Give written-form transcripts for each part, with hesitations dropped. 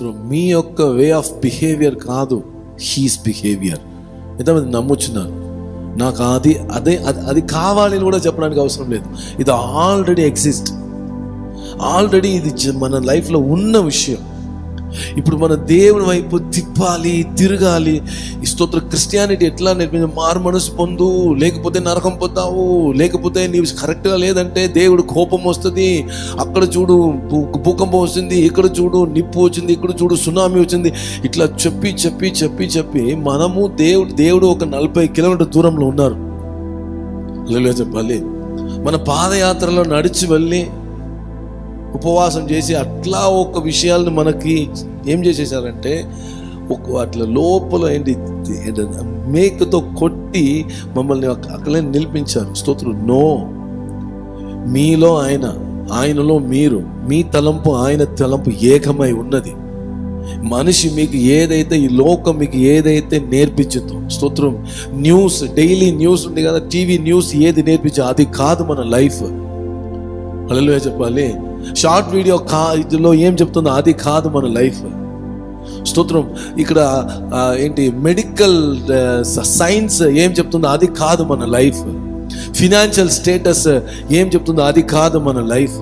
స్తోత్రం. మీ యొక్క way of behaviour కాదు, హీస్ బిహేవియర్. ఎంతమంది నమ్ముచున్నారు? నాకు అది కావాలి అని కూడా చెప్పడానికి అవసరం లేదు. ఇది ఆల్రెడీ ఎగ్జిస్ట్, ఆల్రెడీ ఇది మన లైఫ్లో ఉన్న విషయం. ఇప్పుడు మన దేవుని వైపు తిరగాలి. ఈ స్తోత్రం క్రిస్టియానిటీ ఎట్లా నేర్పింది? మారు మనసు పొందు, లేకపోతే నరకం పోతావు, లేకపోతే నీవు కరెక్ట్గా లేదంటే దేవుడు కోపం వస్తుంది, అక్కడ చూడు భూకంపం వస్తుంది, ఇక్కడ చూడు నిప్పు వచ్చింది, ఇక్కడ చూడు సునామీ వచ్చింది. ఇట్లా చెప్పి చెప్పి చెప్పి చెప్పి మనము దేవుడు ఒక 40 కిలోమీటర్ దూరంలో ఉన్నారు. హల్లెలూయా చెప్పాలి. మన పాదయాత్రలో నడిచి వెళ్ళి ఉపవాసం చేసి అట్లా ఒక విషయాలను మనకి ఏం చేసేసారంటే అట్లా లోపల మేకతో కొట్టి మమ్మల్ని అక్కడే నిలిపించారు. స్తోత్రం. నో, మీలో ఆయనలో మీరు, మీ తలంపు ఆయన తలంపు ఏకమై ఉన్నది. మనిషి మీకు ఏదైతే, ఈ లోకం మీకు ఏదైతే నేర్పించుతో, స్తోత్రం, న్యూస్, డైలీ న్యూస్ ఉంది కదా, టీవీ న్యూస్ ఏది నేర్పించో అది కాదు మన లైఫ్. హల్లెలూయా చెప్పాలి. షార్ట్ వీడియో ఇదిలో ఏం చెప్తుందో అది కాదు మన లైఫ్. స్తోత్రం. ఇక్కడ మెడికల్ సైన్స్ ఏం చెప్తుందో అది కాదు మన లైఫ్. ఫినాన్షియల్ స్టేటస్ ఏం చెప్తుందో అది కాదు మన లైఫ్.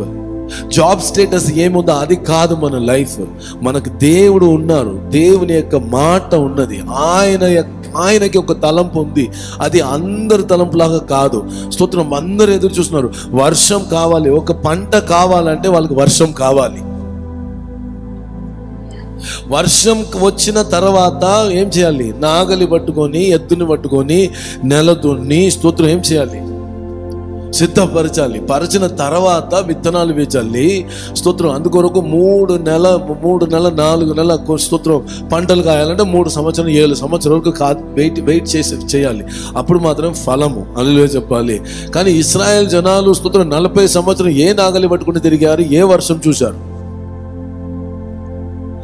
జాబ్ స్టేటస్ ఏముందో అది కాదు మన లైఫ్. మనకు దేవుడు ఉన్నారు, దేవుని యొక్క మాట ఉన్నది, ఆయనకి ఒక తలంపు ఉంది. అది అందరి తలంపులాగా కాదు. స్తోత్రం. అందరూ ఎదురు చూస్తున్నారు, వర్షం కావాలి, ఒక పంట కావాలంటే వాళ్ళకి వర్షం కావాలి. వర్షం వచ్చిన తర్వాత ఏం చేయాలి? నాగలి పట్టుకొని, ఎద్దుని పట్టుకొని, నెల దున్ని, స్తోత్రం, ఏం చేయాలి? సిద్ధపరచాలి. పరిచిన తర్వాత విత్తనాలు వేచాలి. స్తోత్రం. అందుకొరకు 3 నెలల 4 నెలల స్తోత్రం పంటలు కాయాలంటే 3 సంవత్సరం 7 సంవత్సరాల వరకు వెయిట్ చేయాలి. అప్పుడు మాత్రం ఫలము. హల్లెలూయా చెప్పాలి. కానీ ఇశ్రాయేల్ జనాలు స్తోత్రం 40 సంవత్సరం ఏ నాగలి పట్టుకుని తిరిగారు? ఏ వర్షం చూశారు?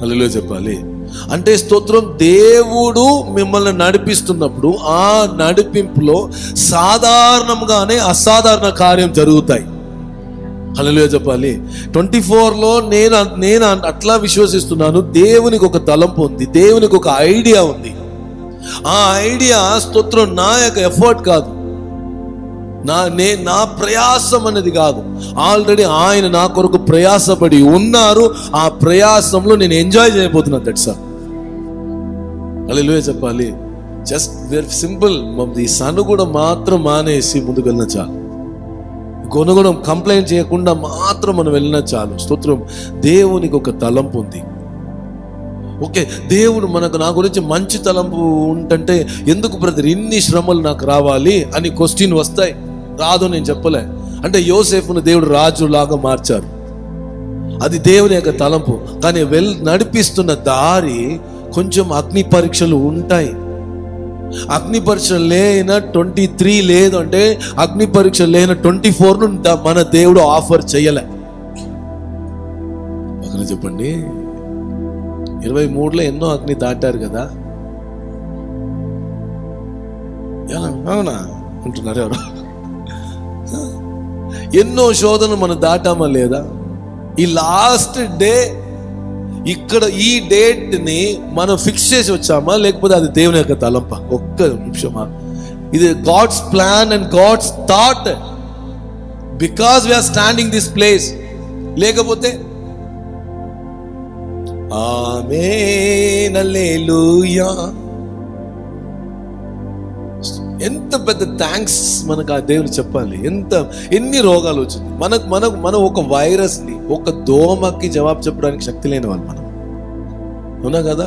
హల్లెలూయా చెప్పాలి. అంటే స్తోత్రం, దేవుడు మిమ్మల్ని నడిపిస్తున్నప్పుడు ఆ నడిపింపులో సాధారణంగానే అసాధారణ కార్యం జరుగుతాయి. హల్లెలూయా చెప్పాలి. 24లో నేను అట్లా విశ్వసిస్తున్నాను, దేవునికి ఒక తలంపు ఉంది, దేవునికి ఒక ఐడియా ఉంది. ఆ ఐడియా స్తోత్రం నా యొక్క ఎఫర్ట్ కాదు, నా ప్రయాసం అనేది కాదు. ఆల్రెడీ ఆయన నా కొరకు ప్రయాసపడి ఉన్నారు. ఆ ప్రయాసంలో నేను ఎంజాయ్ చేయబోతున్నాను. That's all. హల్లెలూయా చెప్పాలి. Just very simple. ఈ సనుగుడం మాత్రం మానేసి ముందుకు వెళ్ళిన చాలు. కొనుగోడం కంప్లైంట్ చేయకుండా మాత్రం మనం వెళ్ళినా చాలు. స్తోత్రం. దేవునికి ఒక తలంపు ఉంది. ఓకే, దేవుడు నా గురించి మంచి తలంపు ఉంటే ఎందుకు బ్రదర్ ఇన్ని శ్రమలు నాకు రావాలి అని క్వశ్చన్ వస్తాయి. రాదు నేను చెప్పలే. అంటే యోసేపును దేవుడు రాజులాగా మార్చారు, అది దేవుని యొక్క తలంపు. కానీ నడిపిస్తున్న దారి కొంచెం అగ్ని పరీక్షలు ఉంటాయి. అగ్ని పరీక్ష లేన 23 లేదు అంటే అగ్ని పరీక్ష లేన 24 మన దేవుడు ఆఫర్ చేయలే. పక్కన చెప్పండి, 23లో ఎన్నో అగ్ని దాటారు కదా. అవునా అంటున్నారు ఎవరు? ఎన్నో శోధనలు మనం దాటామా లేదా? ఈ లాస్ట్ డే ఇక్కడ ఈ డేట్ ని మనం ఫిక్స్ చేసి వచ్చామా, లేకపోతే అది దేవుని యొక్క తలంపా? ఒక్క నిమిషమా. ఇది God's plan and God's thought, because we are standing this place. లేకపోతే ఆమేన్ హల్లెలూయా. ఎంత పెద్ద థ్యాంక్స్ మనకు ఆ దేవుడు చెప్పాలి. ఎన్ని రోగాలు వచ్చింది మనం ఒక వైరస్ ని, ఒక దోమకి జవాబు చెప్పడానికి శక్తి లేని వాళ్ళు మనం, అవునా కదా?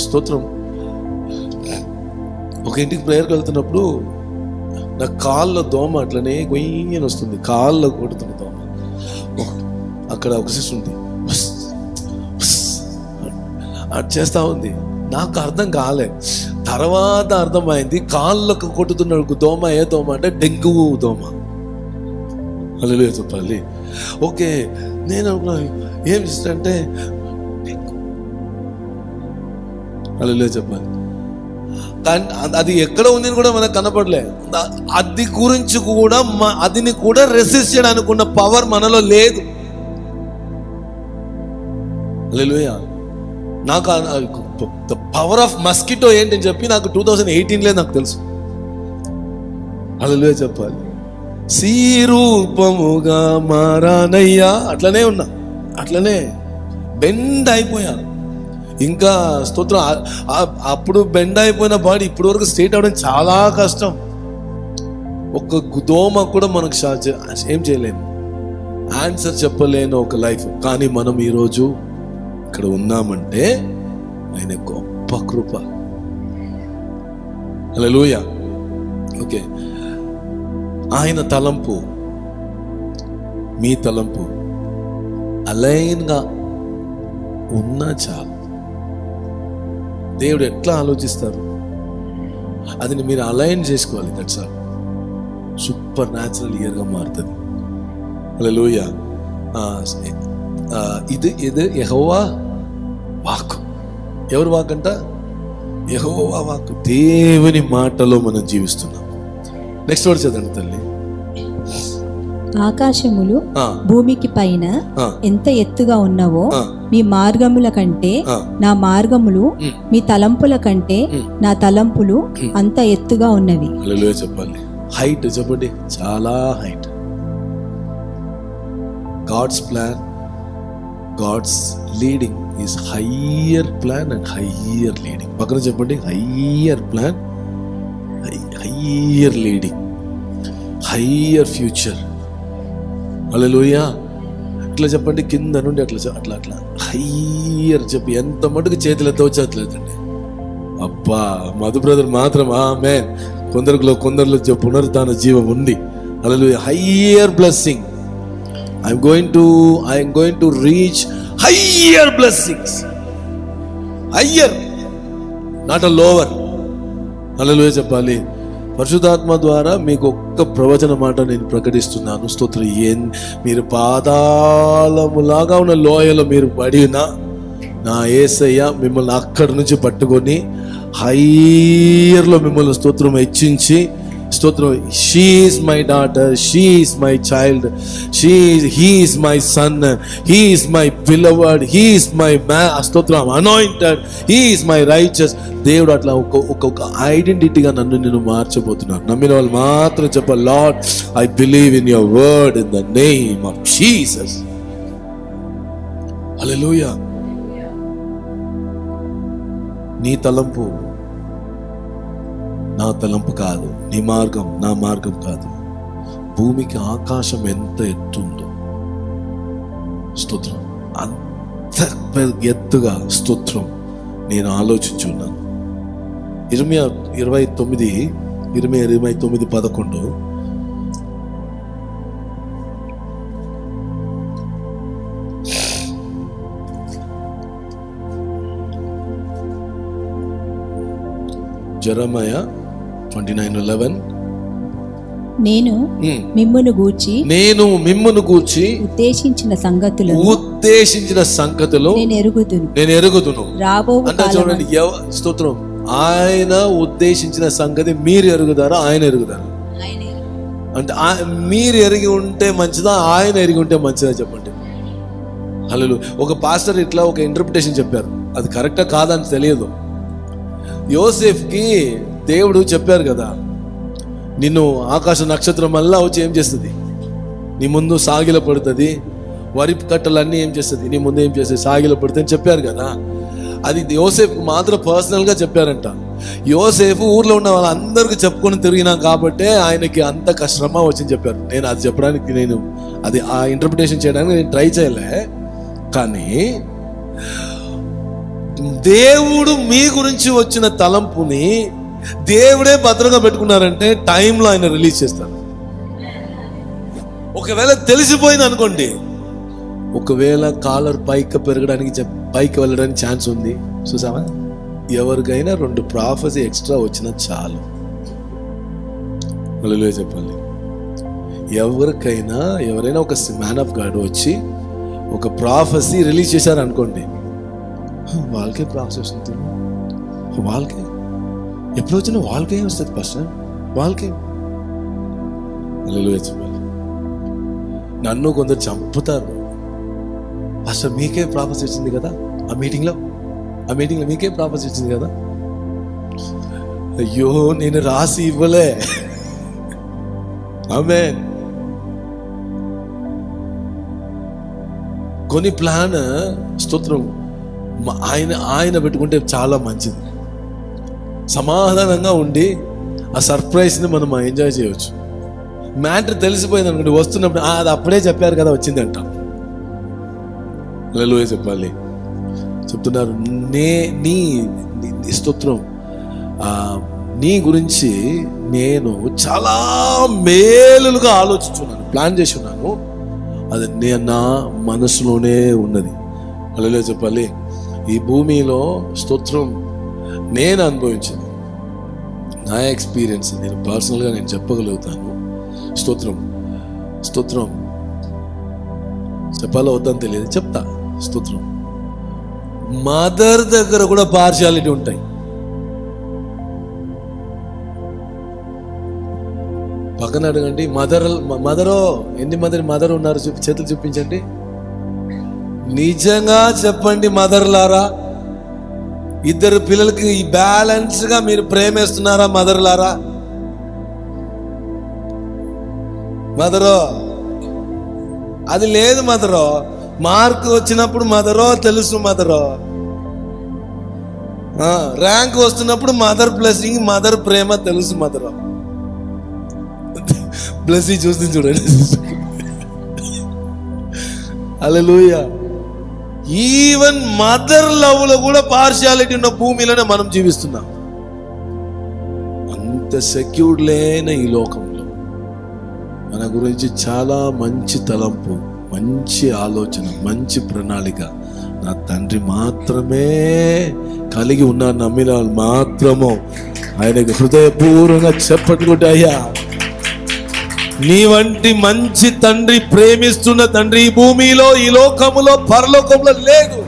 స్తోత్రం. ఒక ఇంటికి ప్రేయర్కి వెళ్తున్నప్పుడు నా కాళ్ళలో దోమ అట్లనే గొయ్యని వస్తుంది, కాళ్ళలో కొడుతున్న దోమ. అక్కడ ఒక సిస్టర్ ఉంది, అది చేస్తా ఉంది. నాకు అర్థం కాలే, తర్వాత అర్థమైంది. కాళ్ళకు కొట్టుతున్న దోమ ఏ దోమ అంటే డెంగ్యూ దోమ. హల్లెలూయా చెప్పాలి. ఓకే, నేను ఏం అంటే హల్లెలూయా చెప్పాలి. కానీ అది ఎక్కడ ఉంది కూడా మనకు కనపడలే. అది గురించి కూడా అదిని కూడా రెసిస్ట్ చేయడానికి ఉన్న పవర్ మనలో లేదు. హల్లెలూయా. నాకు ద పవర్ ఆఫ్ మస్కిటో ఏంటని చెప్పి నాకు 2018 నాకు తెలుసు. హల్లెలూయా చెప్పాలి. రూపముగా మారానయ్యా, అట్లనే ఉన్నా, అట్లనే బెండ్ అయిపోయా. ఇంకా స్తోత్రం, అప్పుడు బెండ్ అయిపోయిన బాడీ ఇప్పటి వరకు స్ట్రైట్ అవ్వడం చాలా కష్టం. ఒక్క దోమ కూడా మనకు ఏం చేయలేము, ఆన్సర్ చెప్పలేని ఒక లైఫ్. కానీ మనం ఈరోజు ఇక్కడ ఉన్నామంటే ఆయన గొప్ప కృప. హల్లెలూయా. ఓకే, ఆయన తలంపు మీ తలంపు అలైన్గా ఉన్నా చాలు. దేవుడు ఎట్లా ఆలోచిస్తారు అది మీరు అలైన్ చేసుకోవాలి. That's all. సూపర్ న్యాచురల్ ఇయర్గా మారుతుంది. హల్లెలూయా. ఇది యెహోవా వాక్కు. ఎవరు వాక్ అంట? యెహోవా వాక్కు. దేవుని మాటలో మనం జీవిస్తున్నాం. నెక్స్ట్ వర్డ్ చదవండి తల్లి. ఆకాశములు భూమికి పైన ఎంత ఎత్తుగా ఉన్నవో మీ మార్గముల కంటే నా మార్గములు, మీ తలంపుల కంటే నా తలంపులు అంత ఎత్తుగా ఉన్నవి. హల్లెలూయా చెప్పాలి. హైట్ చెప్పండి, చాలా height. God's plan, God's leading is higher plan and higher leading. పక్కన చెప్పండి, higher plan, higher leading, higher future. Hallelujah. ఇట్లా చెప్పండి, కింద నుండి అట్లా అట్లా అట్లా హయ్యర్ చెప్పి ఎంత మటుకు చేతులతో వచ్చేట్లేదండి. అబ్బా, మధు బ్రదర్ మాత్రం ఆమేన్. కొందరిలో పునరుత్థాన జీవం ఉంది. Hallelujah. Higher blessing. I'm going to reach higher blessings. Higher, not a lower. Hallelujah చెప్పాలి. పరిశుద్ధాత్మ ద్వారా మీకు ఒక్క ప్రవచన మాట నేను ప్రకటిస్తున్నాను. స్తోత్రం. మీరు పాతాళములాగా ఉన్న లోయలో మీరు పడినా నా యేసయ్య మిమ్మల్ని అక్కడి నుంచి పట్టుకొని హైయర్లో మిమ్మల్ని స్తోత్రం హెచ్చించి, స్తోత్రం, she is my daughter, she is my child, he is my son, he is my beloved, he is my స్తోత్రం anointed, he is my righteous. దేవుడు అట్లా ఒక్కొక్క ఐడెంటిటీగా నేను మార్చబోతున్నాను. నమ్మిన వాళ్ళు మాత్రం చెప్పాలి, Lord I believe in your word in the name of Jesus. Hallelujah. నీ తలంపు నా తలంపు కాదు, నీ మార్గం నా మార్గం కాదు. భూమికి ఆకాశం ఎంత ఎత్తుందో, స్తోత్రం, అంత ఎత్తుగా స్తోత్రం నేను ఆలోచించున్నాను. ఇర్మియా 29:11. జెరమయా 29:11. నేను మిమ్మును గూర్చి ఉద్దేశించిన సంగతులు నేను ఎరుగుదును. అంటే చూడండి, స్తోత్రం, ఆయన ఉద్దేశించిన సంగతి మీరు ఎరుగుతారా, ఆయన ఎరుగుతారా? అంటే మీరు ఎరిగి ఉంటే మంచిదా, ఆయన ఎరిగి ఉంటే మంచిదా చెప్పండి. హల్లెలూయా. ఒక పాస్టర్ ఇట్లా ఒక ఇంటర్ప్రిటేషన్ చెప్పారు, అది కరెక్టా కాదని తెలియదు. యోసేఫ్కి దేవుడు చెప్పారు కదా, నిన్ను ఆకాశ నక్షత్రం వల్ల వచ్చి ఏం చేస్తుంది, నీ ముందు సాగిల పడుతుంది, వరి కట్టలన్నీ ఏం చేస్తుంది, నీ ముందు ఏం చేస్తుంది, సాగిల పడుతుంది అని చెప్పారు కదా. అది యోసేఫ్కి మాత్రం పర్సనల్గా చెప్పారంట. యోసేఫ్ ఊర్లో ఉన్న వాళ్ళందరికీ చెప్పుకొని తిరిగినా కాబట్టే ఆయనకి అంత కష్టమా వచ్చింది చెప్పారు. నేను అది చెప్పడానికి అది ఆ ఇంటర్ప్రిటేషన్ చేయడానికి నేను ట్రై చేయలే. కానీ దేవుడు మీ గురించి వచ్చిన తలంపుని దేవుడే భద్రంగా పెట్టుకున్నారంటే టైంలో ఆయన రిలీజ్ చేస్తారు. ఒకవేళ తెలిసిపోయింది అనుకోండి, ఒకవేళ కాలర్ పైకి పెరగడానికి పైకి వెళ్ళడానికి ఛాన్స్ ఉంది. చూసావా, ఎవరికైనా 2 ప్రాఫెసీ ఎక్స్ట్రా వచ్చినా చాలు. హల్లెలూయా చెప్పాలి. ఎవరైనా ఒక మ్యాన్ ఆఫ్ గాడ్ వచ్చి ఒక ప్రాఫెసీ రిలీజ్ చేశారు అనుకోండి, వాళ్ళకే ప్రాసెస్ ఉంటుంది. వాళ్ళకే ఎప్పుడు వచ్చినా వాళ్ళకే వస్తుంది ఫస్ట్, వాళ్ళకే. హల్లెలూయా చెప్పాలి. నన్ను కొందరు చంపుతారు, అసలు మీకే ప్రాఫెసీ వచ్చింది కదా ఆ మీటింగ్లో, ఆ మీటింగ్లో మీకే ప్రాపర్టీ వచ్చింది కదా. అయ్యో నేను రాసి ఇవ్వలే. ఆమేన్. కొన్ని ప్లాన్ స్తోత్రం ఆయన పెట్టుకుంటే చాలా మంచిది. సమాధానంగా ఉండి ఆ సర్ప్రైజ్ని మనం ఎంజాయ్ చేయవచ్చు. మ్యాటర్ తెలిసిపోయింది అనుకోండి, వస్తున్నప్పుడు అది అప్పుడే చెప్పారు కదా వచ్చింది అంట. హల్లెలూయా చెప్పాలి. చెప్తున్నారు నీ స్తోత్రం నీ గురించి నేను చాలా మేలులుగా ఆలోచించున్నాను, ప్లాన్ చేసి ఉన్నాను. అది నా మనసులోనే ఉన్నది. హల్లెలూయా చెప్పాలి. ఈ భూమిలో స్తోత్రం నేను అనుభవించింది, నా ఎక్స్పీరియన్స్ నేను పర్సనల్గా నేను చెప్పగలుగుతాను. స్తోత్రం స్తోత్రం చెప్పాలో వద్దని తెలియదు, చెప్తా. స్తోత్రం మదర్ దగ్గర కూడా పార్షియాలిటీ ఉంటాయి. పక్కన అడగండి, మదరో ఎన్ని మంది మదర్ ఉన్నారు చేతులు చూపించండి. నిజంగా చెప్పండి మదర్లారా, ఇద్దరు పిల్లలకి బ్యాలెన్స్ గా మీరు ప్రేమిస్తున్నారా మదర్లారా? మదరో అది లేదు. మదరో మార్క్ వచ్చినప్పుడు మదరో తెలుసు, మదరో ర్యాంక్ వస్తున్నప్పుడు మదర్ బ్లెస్సింగ్, మదర్ ప్రేమ తెలుసు. మదరో బ్లెస్సింగ్ చూస్తుంది చూడండి. హల్లెలూయా. ఈవెన్ మదర్ లవ్ లో కూడా పార్షియాలిటీ ఉన్న భూమిలోనే మనం జీవిస్తున్నాం. అంత సెక్యూర్డ్ లేని ఈ లోకంలో మన గురించి చాలా మంచి తలంపు, మంచి ఆలోచన, మంచి ప్రణాళిక నా తండ్రి మాత్రమే కలిగి ఉన్నారు. నమ్మిన వాళ్ళు మాత్రము ఆయనకు హృదయపూర్వకంగా చెప్పట్టుకుంటే, అయ్యా నీ వంటి మంచి తండ్రి, ప్రేమిస్తున్న తండ్రి ఈ భూమిలో, ఈ లోకములో, పరలోకంలో లేదు.